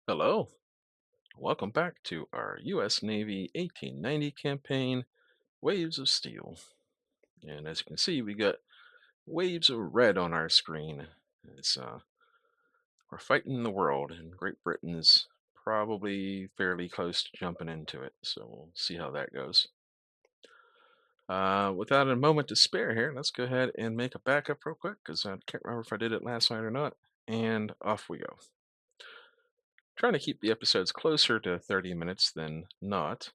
Hello, welcome back to our U.S. Navy 1890 campaign, Waves of Steel. And as you can see, we got waves of red on our screen. It's, we're fighting the world, and Great Britain's probably fairly close to jumping into it. So we'll see how that goes. Without a moment to spare here, let's go ahead and make a backup real quick because I can't remember if I did it last night or not. And off we go. Trying to keep the episodes closer to 30 minutes than not.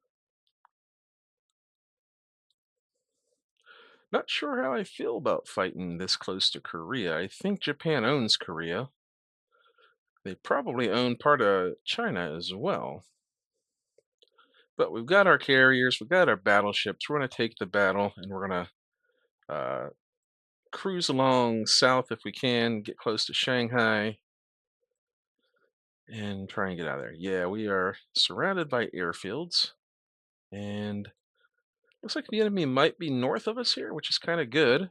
Not sure how I feel about fighting this close to Korea. I think Japan owns Korea. They probably own part of China as well. But we've got our carriers, we've got our battleships. We're going to take the battle and we're going to cruise along south if we can, get close to Shanghai, and try and get out of there. Yeah, we are surrounded by airfields, and looks like the enemy might be north of us here, which is kind of good.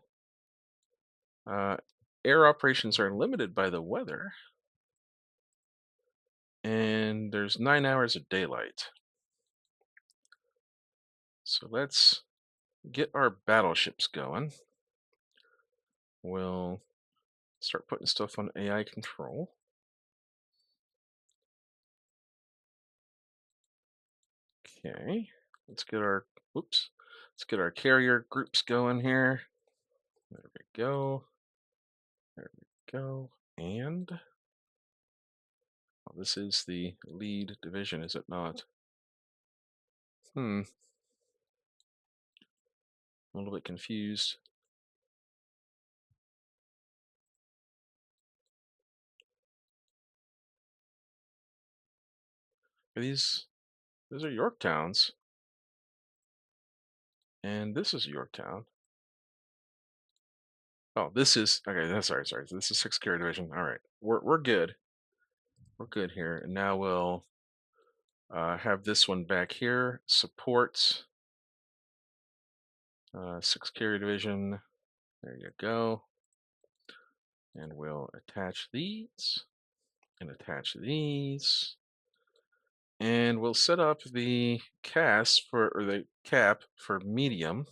Uh, Air operations are limited by the weather, and there's 9 hours of daylight. So let's get our battleships going. We'll start putting stuff on AI control. Okay, let's get our, oops, let's get our carrier groups going here. There we go. There we go. And oh, this is the lead division, is it not? I'm a little bit confused. Are those are Yorktowns. And this is Yorktown. Oh, this is, okay, that's sorry. This is 6th Carrier Division. All right, we're good. We're good here. And now we'll have this one back here. Support 6th Carrier Division. There you go. And we'll attach these and attach these. And we'll set up the cast for, or the cap for medium.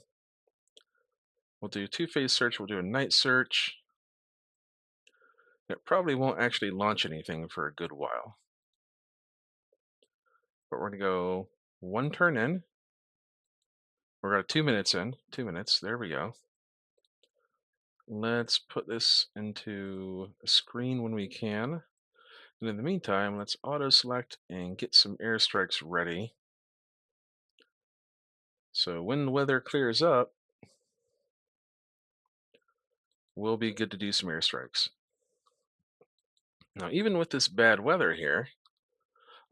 We'll do two-phase search. We'll do a night search. It probably won't actually launch anything for a good while. But we're going to go one turn in. We're at 2 minutes in. 2 minutes. There we go. Let's put this into a screen when we can. And in the meantime, let's auto select and get some airstrikes ready. So when the weather clears up, we'll be good to do some airstrikes. Now, even with this bad weather here,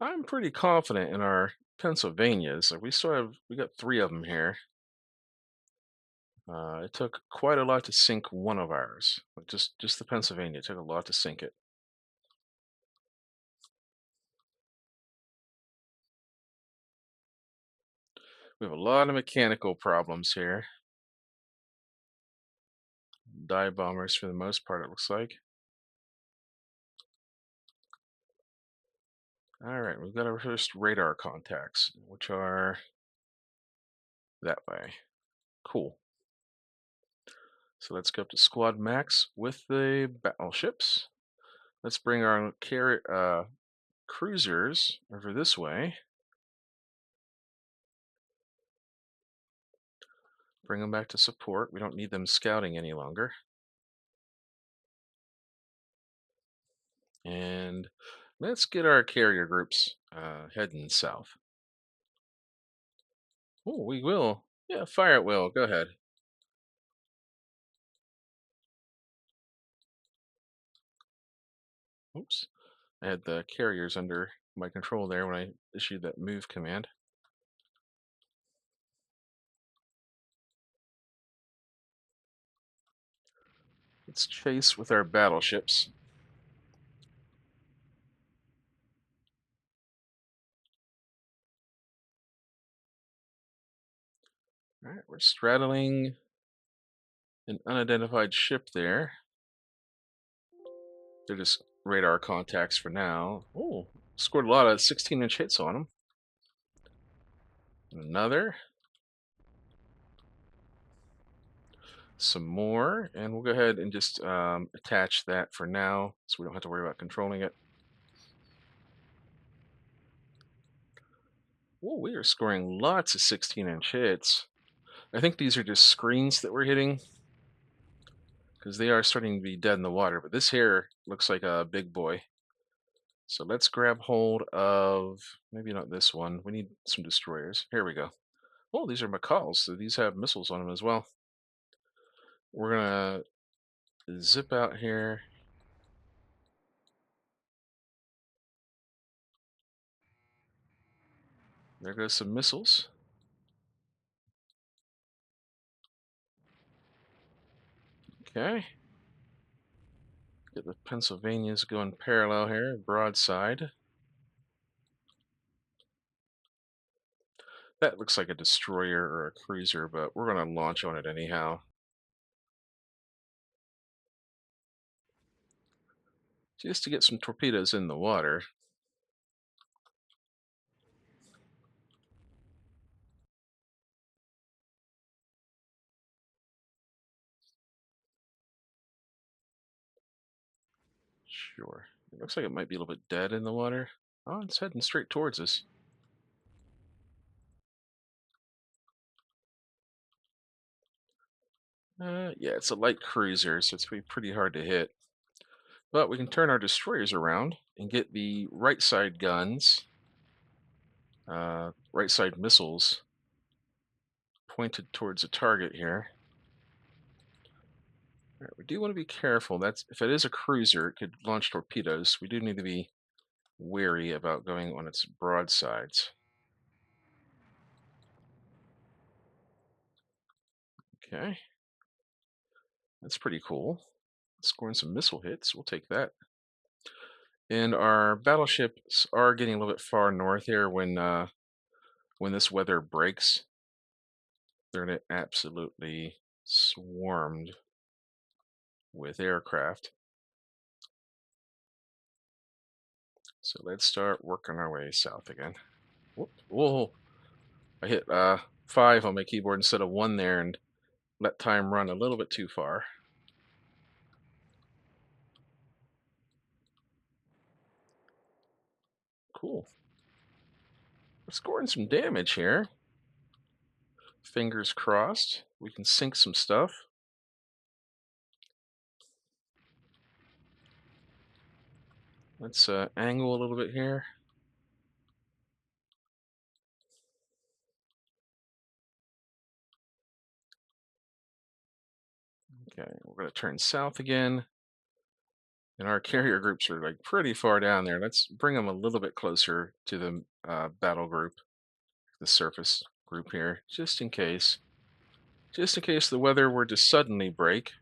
I'm pretty confident in our Pennsylvanias. We got 3 of them here. It took quite a lot to sink one of ours. Just the Pennsylvania. It took a lot to sink it. We have a lot of mechanical problems here. Dive bombers for the most part, it looks like. All right, we've got our first radar contacts, which are that way. Cool. So let's go up to squad max with the battleships. Let's bring our cruisers over this way. Bring them back to support. We don't need them scouting any longer. And let's get our carrier groups heading south. Oh, we will. Yeah, fire at will. Go ahead. Oops. I had the carriers under my control there when I issued that move command. Let's chase with our battleships. All right, we're straddling an unidentified ship there. They're just radar contacts for now. Oh, Scored a lot of 16-inch hits on them. Another. Some more, and we'll go ahead and just attach that for now so we don't have to worry about controlling it. Oh, we are scoring lots of 16-inch hits. I think these are just screens that we're hitting because they are starting to be dead in the water, but this here looks like a big boy. So let's grab hold of, maybe not this one. We need some destroyers. Here we go. Oh, these are Macalls, so these have missiles on them as well. We're gonna zip out here. There goes some missiles. Okay. Get the Pennsylvanias going parallel here, broadside. That looks like a destroyer or a cruiser, but we're going to launch on it anyhow. Just to get some torpedoes in the water. Sure. It looks like it might be a little bit dead in the water. Oh, it's heading straight towards us. Yeah, it's a light cruiser, so it's going to be pretty hard to hit. But we can turn our destroyers around and get the right side guns, right side missiles pointed towards a target here. All right, we do want to be careful. That's if it is a cruiser, it could launch torpedoes. We do need to be wary about going on its broadsides. Okay, that's pretty cool. Scoring some missile hits, we'll take that. And our battleships are getting a little bit far north here when this weather breaks. They're gonna absolutely swarmed with aircraft. So let's start working our way south again. Whoop. Whoa! I hit 5 on my keyboard instead of 1 there and let time run a little bit too far. Cool. We're scoring some damage here. Fingers crossed. We can sink some stuff. Let's angle a little bit here. Okay, we're going to turn south again. And our carrier groups are like pretty far down there. Let's bring them a little bit closer to the battle group, the surface group here, just in case. Just in case the weather were to suddenly break.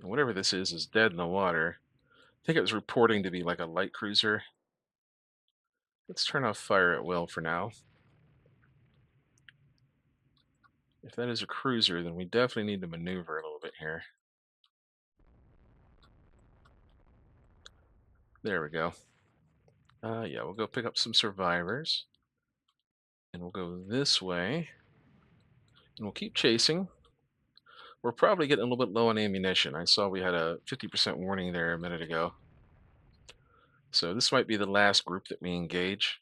And whatever this is dead in the water. I think it was reporting to be like a light cruiser. Let's turn off fire at will for now. If that is a cruiser, then we definitely need to maneuver a little bit here. There we go. Yeah, we'll go pick up some survivors. And we'll go this way. And we'll keep chasing. We're probably getting a little bit low on ammunition. I saw we had a 50% warning there a minute ago. So this might be the last group that we engage.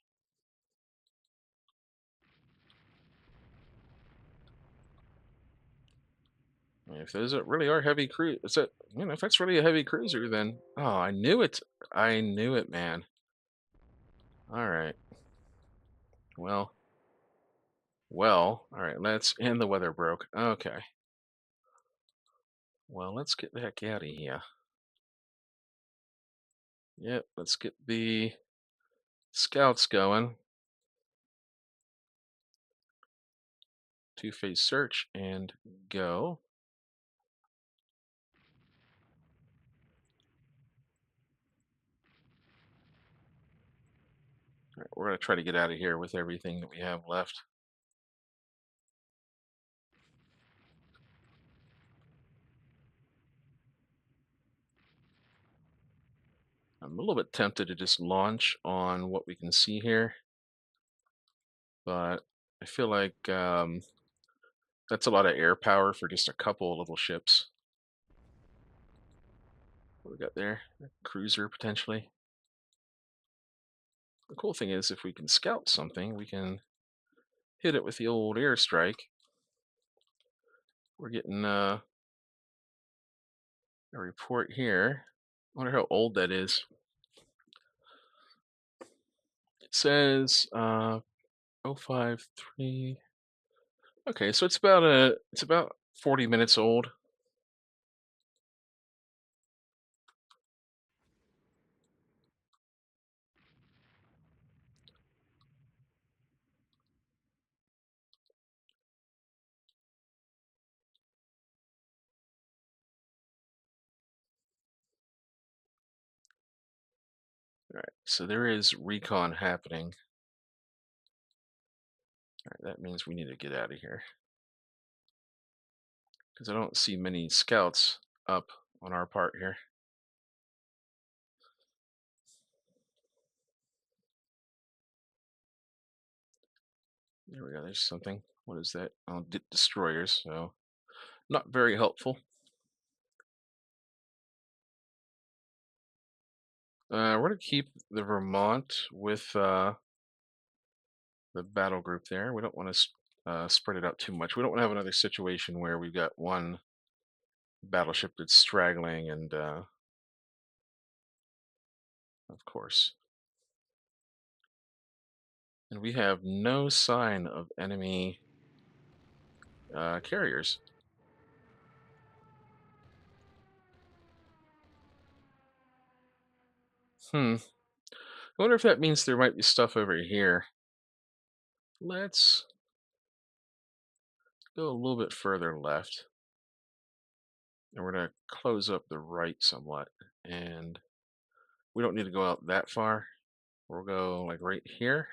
If those really are heavy cruise, if that's really a heavy cruiser, then oh, I knew it. I knew it, man. All right. Well, all right. And the weather broke. Okay. Well, let's get the heck out of here. Yep. Let's get the scouts going. Two-phase search and go. All right, we're gonna try to get out of here with everything that we have left. I'm a little bit tempted to just launch on what we can see here, but I feel like that's a lot of air power for just a couple of little ships. What we got there? A cruiser potentially. The cool thing is, if we can scout something, we can hit it with the old airstrike. We're getting a report here. I wonder how old that is. It says 053. Okay, so it's about 40 minutes old. All right, so there is recon happening. All right, that means we need to get out of here because I don't see many scouts up on our part here. There we go. There's something. What is that? Oh, destroyers. So not very helpful. We're gonna keep the Vermont with the battle group there. We don't want to spread it out too much. We don't want to have another situation where we've got one battleship that's straggling, and of course, and we have no sign of enemy carriers. I wonder if that means there might be stuff over here. Let's go a little bit further left, and we're going to close up the right somewhat. And we don't need to go out that far. We'll go like right here,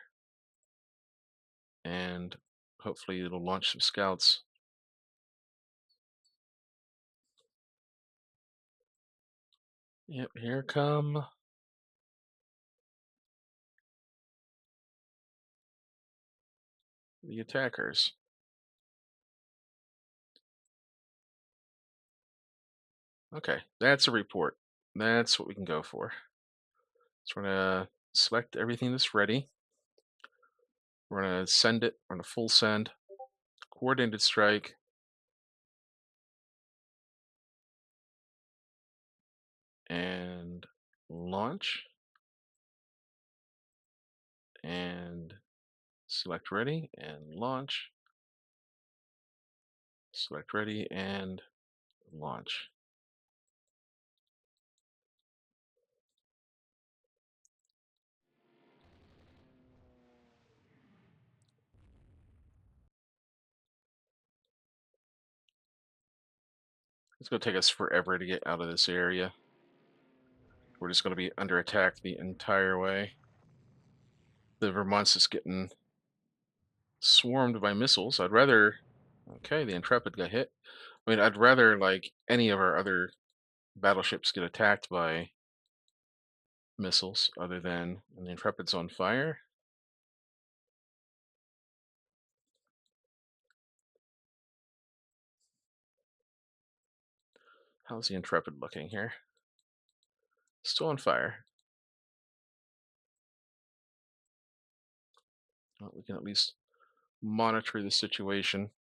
and hopefully it'll launch some scouts. Yep, here come the attackers. Okay, that's a report. That's what we can go for. So we're gonna select everything that's ready. We're gonna send it on a full send, coordinated strike, and launch, and select ready, and launch, select ready, and launch. It's gonna take us forever to get out of this area. We're just gonna be under attack the entire way. The Vermont's is getting swarmed by missiles. I'd rather. Okay, the Intrepid got hit. I mean, I'd rather like any of our other battleships get attacked by missiles other than and the Intrepid's on fire. How's the Intrepid looking here? Still on fire. Well, we can at least monitor the situation.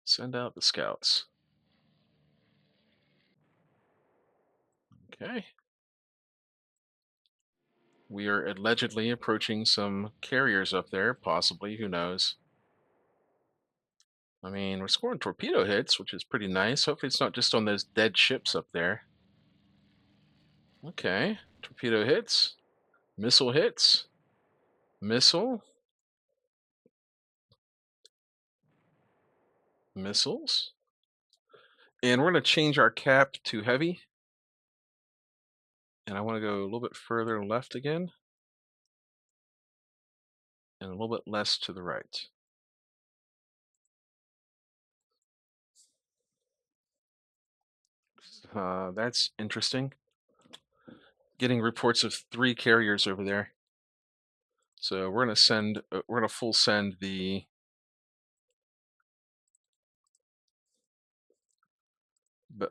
Send out the scouts. Okay. We are allegedly approaching some carriers up there, possibly, who knows. I mean, we're scoring torpedo hits, which is pretty nice. Hopefully it's not just on those dead ships up there. Okay. Torpedo hits. Missile hits. Missile. Missiles. And we're going to change our cap to heavy. And I want to go a little bit further left again. And a little bit less to the right. That's interesting. Getting reports of 3 carriers over there. So we're gonna full send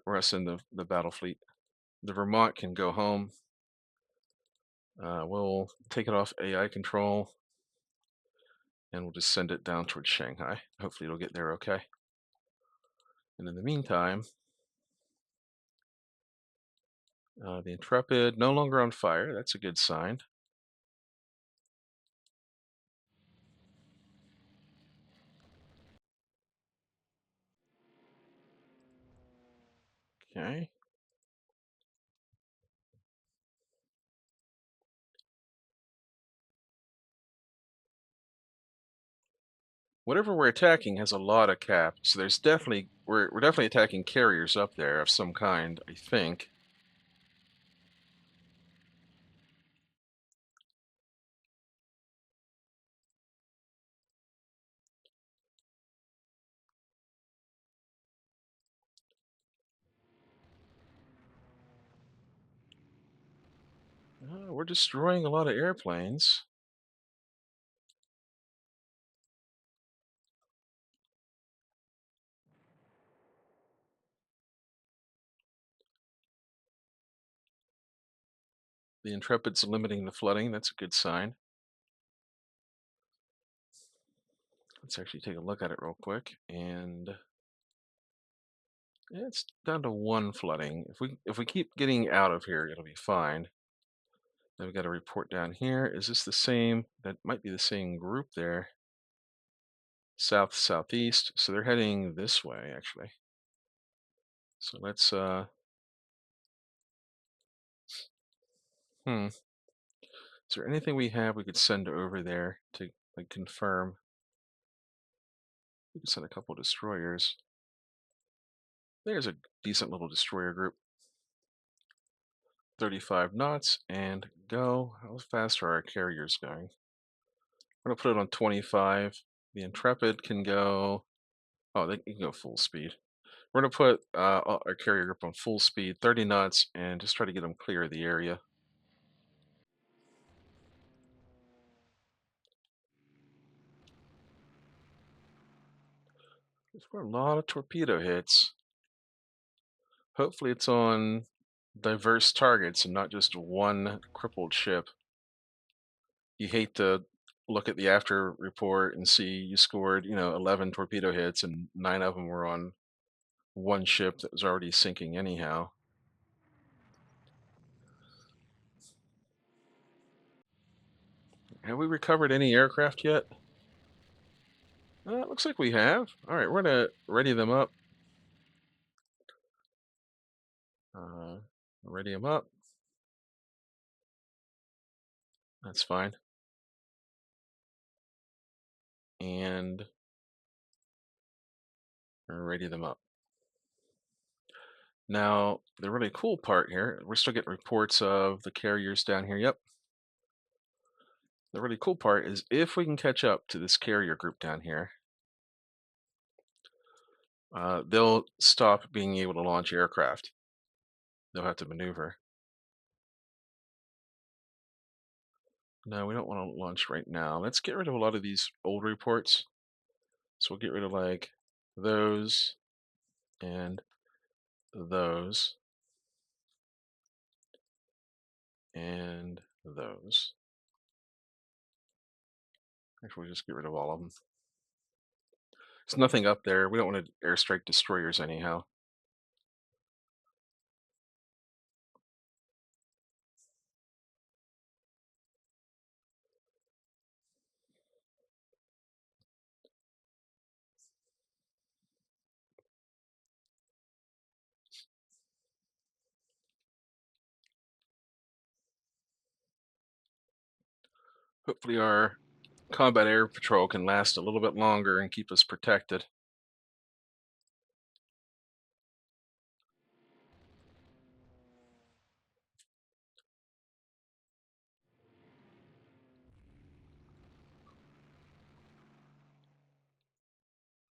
we're gonna send the battle fleet. The Vermont can go home. We'll take it off AI control and we'll just send it down towards Shanghai. Hopefully it'll get there okay. And in the meantime, the Intrepid no longer on fire. That's a good sign. Okay. Whatever we're attacking has a lot of cap, so there's definitely we're definitely attacking carriers up there of some kind, I think. We're destroying a lot of airplanes. The Intrepid's limiting the flooding. That's a good sign. Let's actually take a look at it real quick. And yeah, it's down to 1 flooding. If we keep getting out of here, it'll be fine. Then we got a report down here. Is this the same? That might be the same group there. South southeast. So they're heading this way actually. So let's hmm. Is there anything we have we could send over there to like confirm? We could send a couple destroyers. There's a decent little destroyer group. 35 knots and go. How fast are our carriers going? I'm gonna put it on 25. The Intrepid can go. Oh, they can go full speed. We're gonna put our carrier group on full speed, 30 knots, and just try to get them clear of the area. There's a lot of torpedo hits. Hopefully, it's on diverse targets and not just one crippled ship. You hate to look at the after report and see you scored, 11 torpedo hits and 9 of them were on one ship that was already sinking anyhow. Have we recovered any aircraft yet? It looks like we have. All right, we're gonna ready them up. Uh, ready them up. That's fine. And ready them up. Now, the really cool part here, we're still getting reports of the carriers down here. Yep. The really cool part is if we can catch up to this carrier group down here, they'll stop being able to launch aircraft. They'll have to maneuver. No, we don't want to launch right now. Let's get rid of a lot of these old reports. So we'll get rid of like those and those and those. Actually, we'll just get rid of all of them. There's nothing up there. We don't want to airstrike destroyers anyhow. Hopefully our combat air patrol can last a little bit longer and keep us protected.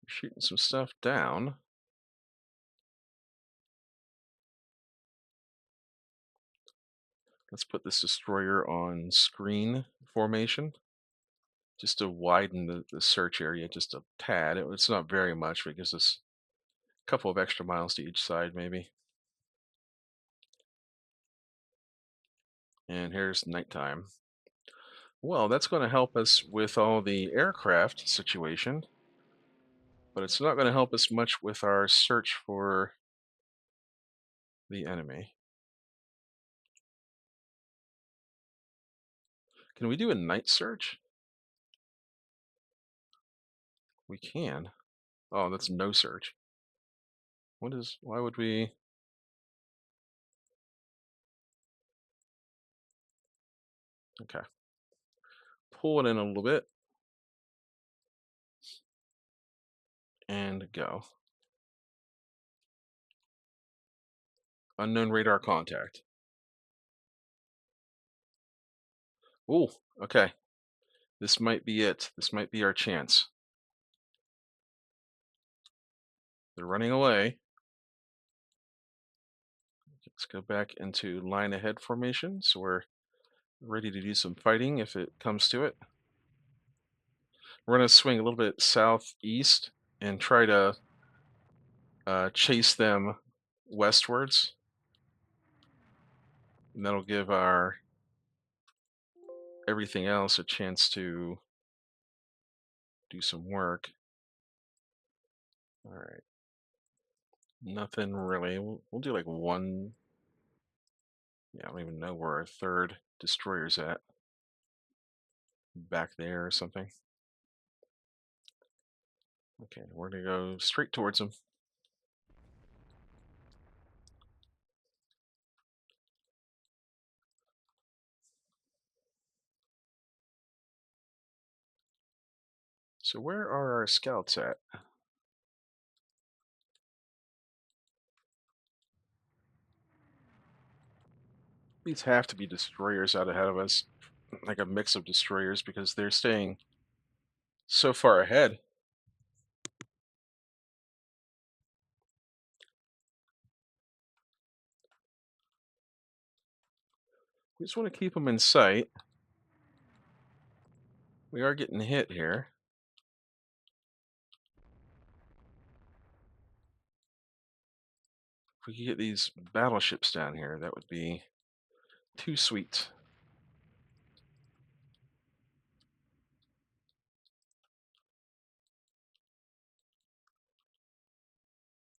Shooting some stuff down. Let's put this destroyer on screen formation just to widen the search area just a tad. It's not very much, but it gives us a couple of extra miles to each side, maybe. And here's nighttime. Well, that's going to help us with all the aircraft situation, but it's not going to help us much with our search for the enemy. Can we do a night search? We can. Oh, that's no search. Why would we? Okay. Pull it in a little bit and go. Unknown radar contact. Ooh, okay. This might be it. This might be our chance. They're running away. Let's go back into line ahead formation so we're ready to do some fighting if it comes to it. We're going to swing a little bit southeast and try to chase them westwards. And that'll give our everything else a chance to do some work. All right. Nothing really. We'll do like one. Yeah, I don't even know where our third destroyer's at. Back there or something. Okay, we're gonna go straight towards them. So where are our scouts at? These have to be destroyers out ahead of us, like a mix of destroyers because they're staying so far ahead. We just want to keep them in sight. We are getting hit here. If we could get these battleships down here, that would be too sweet.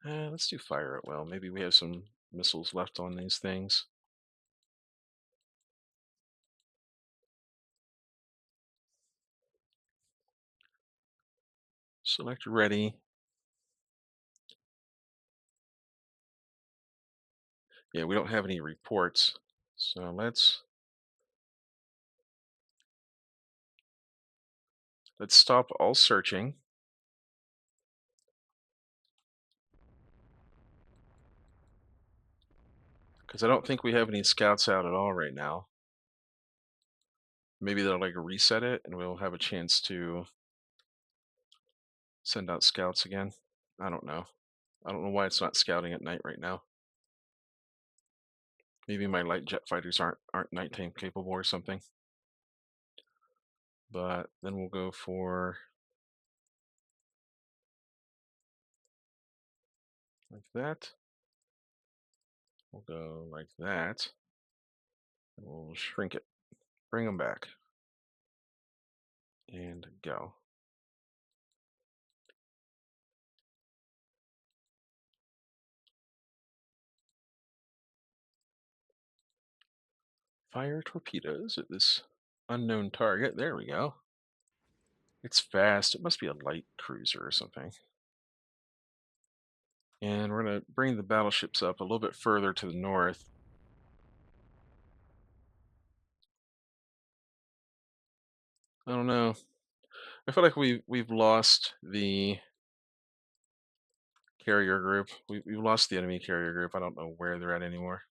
Let's do fire at will. Maybe we have some missiles left on these things. Select ready. Yeah, we don't have any reports. So let's stop all searching. Because I don't think we have any scouts out at all right now. Maybe they'll like reset it and we'll have a chance to send out scouts again. I don't know. I don't know why it's not scouting at night right now. Maybe my light jet fighters aren't nighttime capable or something. But then we'll go for like that. We'll go like that. And we'll shrink it. Bring them back. And go. Fire torpedoes at this unknown target. There we go. It's fast. It must be a light cruiser or something. And we're going to bring the battleships up a little bit further to the north. I don't know. I feel like we've lost the carrier group. We've lost the enemy carrier group. I don't know where they're at anymore.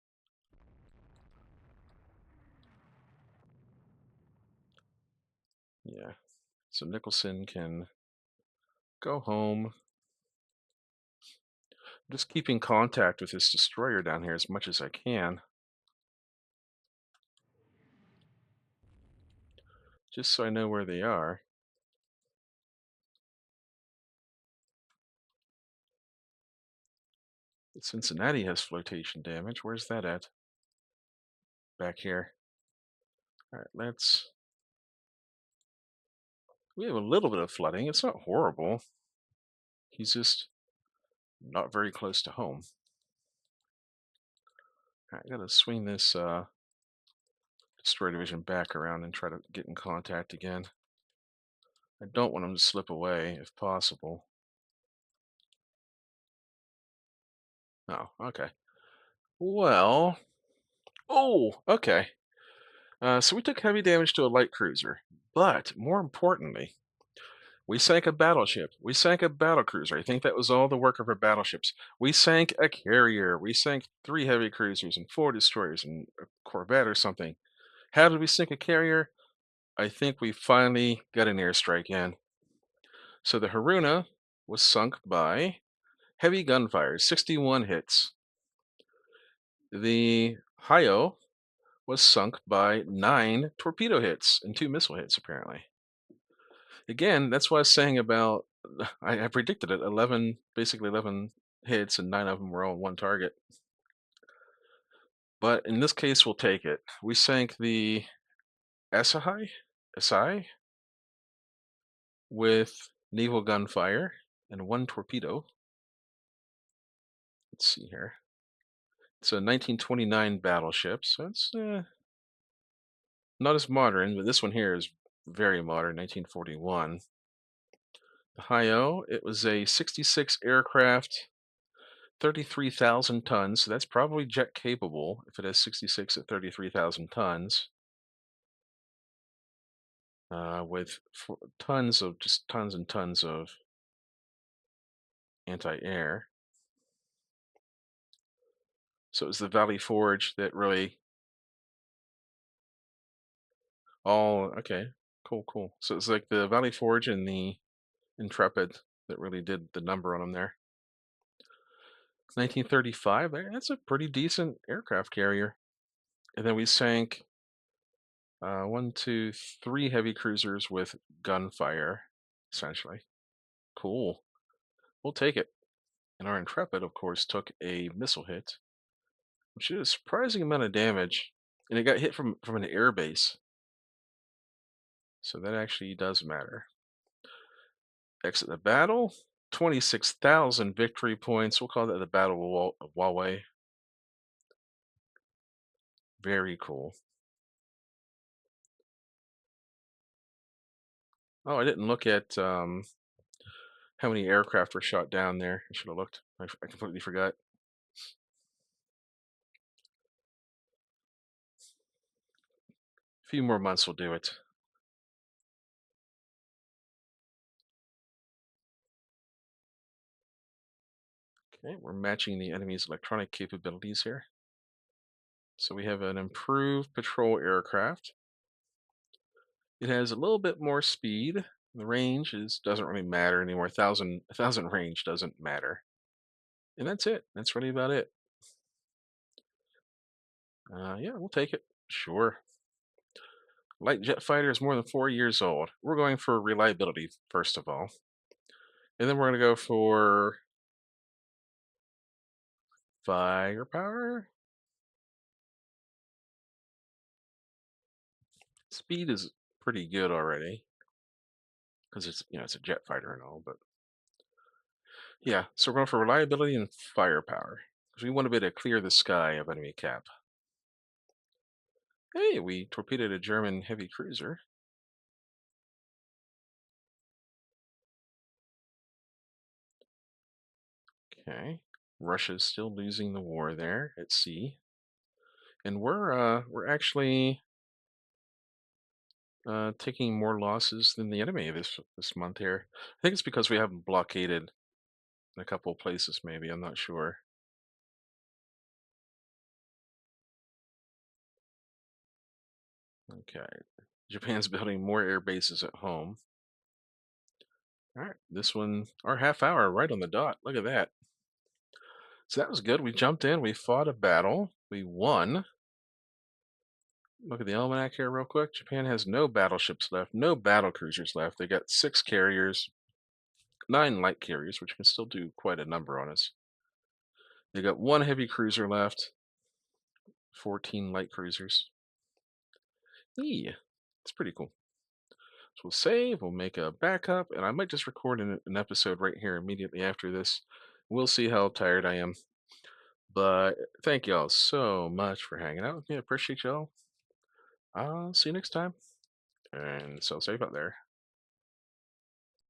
Yeah. So Nicholson can go home. I'm just keeping contact with this destroyer down here as much as I can. just so I know where they are. Cincinnati has flotation damage. Where's that at? Back here. All right, let's. We have a little bit of flooding. It's not horrible. He's just not very close to home. All right, I gotta swing this destroy division back around and try to get in contact again. I don't want him to slip away if possible. Oh, okay. Well, oh, okay. So we took heavy damage to a light cruiser, but more importantly, we sank a battleship. We sank a battle cruiser. I think that was all the work of our battleships. We sank a carrier. We sank 3 heavy cruisers and 4 destroyers and a corvette or something. How did we sink a carrier? I think we finally got an airstrike in. So the Haruna was sunk by heavy gunfire, 61 hits. The Hayo was sunk by 9 torpedo hits and 2 missile hits, apparently. Again, that's what I was saying about, I predicted it, 11, basically 11 hits, and 9 of them were on one target. But in this case, we'll take it. We sank the Asai with naval gunfire and 1 torpedo. Let's see here. It's a 1929 battleship, so it's not as modern, but this one here is very modern, 1941. The Hayo, it was a 66 aircraft, 33,000 tons, so that's probably jet capable if it has 66 at 33,000 tons. With tons of, just tons and tons of anti-air. So it was the Valley Forge that really okay, cool. So it's like the Valley Forge and the Intrepid that really did the number on them there. 1935, that's a pretty decent aircraft carrier. And then we sank 1, 2, 3 heavy cruisers with gunfire, essentially. Cool. We'll take it. And our Intrepid, of course, took a missile hit, which is a surprising amount of damage. And it got hit from an air base. So that actually does matter. Exit the battle. 26,000 victory points. We'll call that the Battle of Huawei. Very cool. Oh, I didn't look at how many aircraft were shot down there. I should have looked. I completely forgot. A few more months will do it. Okay, we're matching the enemy's electronic capabilities here. So we have an improved patrol aircraft. It has a little bit more speed. The range doesn't really matter anymore. 1,000 range doesn't matter. And that's it. That's really about it. Yeah, we'll take it. Sure. Light jet fighter is more than 4 years old. We're going for reliability, first of all. And then we're going to go for firepower. Speed is pretty good already because it's a jet fighter and all, but yeah, so we're going for reliability and firepower because we want to be able to clear the sky of enemy cap. Hey, we torpedoed a German heavy cruiser. Okay, Russia's still losing the war there at sea, and we're actually taking more losses than the enemy this month here. I think it's because we haven't blockaded in a couple of places. Maybe I'm not sure. Okay, Japan's building more air bases at home. All right, this one, our half hour right on the dot. Look at that. So that was good. We jumped in, we fought a battle, we won. Look at the almanac here, real quick. Japan has no battleships left, no battle cruisers left. They got 6 carriers, 9 light carriers, which can still do quite a number on us. They got 1 heavy cruiser left, 14 light cruisers. Yeah, it's pretty cool. So we'll save, we'll make a backup, and I might just record an episode right here immediately after this. We'll see how tired I am. But thank y'all so much for hanging out with me. I appreciate y'all. I'll see you next time. And so safe out there.